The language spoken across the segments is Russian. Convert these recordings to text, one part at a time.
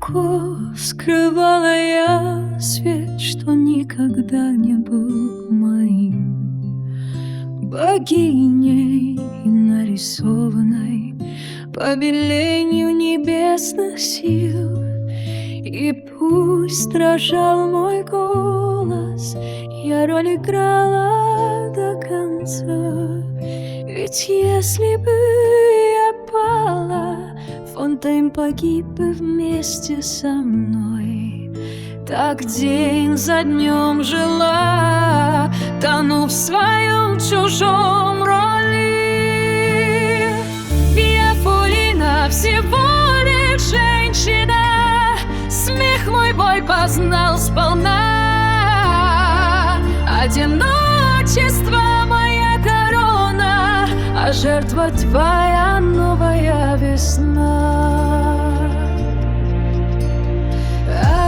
глубоко скрывала я свет, что никогда не был моим. Богиней, нарисованной по велению небесных сил. И пусть дрожал мой голос, я роль играла до конца. Ведь если бы я пала, Фонтейн погиб бы вместе со мной. Так день за днем жила, тону в своем чужом роли. Я Фулина, всего лишь женщина, смех мой бой познал сполна. Одиночество моя корона, а жертва твоя новая весна.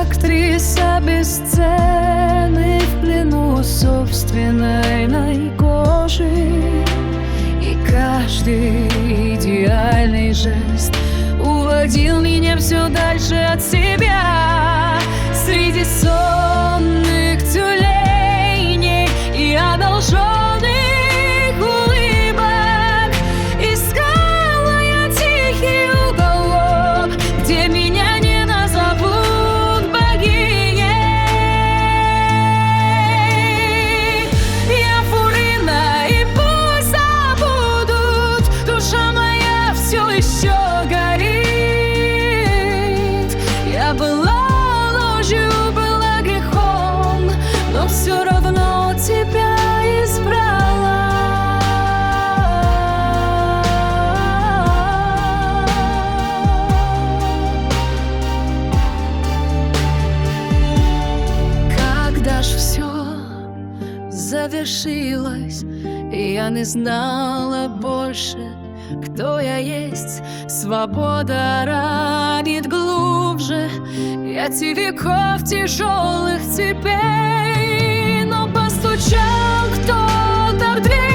Актриса без сцены, в плену собственной кожи. И каждый идеальный жест уводил меня все дальше от себя. Среди сонных тюленей и одолженных улыбок искала я тихий уголок, где меня не назовут богиней. Я Фулина, и пусть забудут, душа моя все еще горит. Я была ложью, была грехом, но все равно тебя избрала. Когда ж все завершилось, я не знала больше, кто я есть. Свобода ранит глубже эти веков тяжелых цепей. Но постучал кто-то в дверь.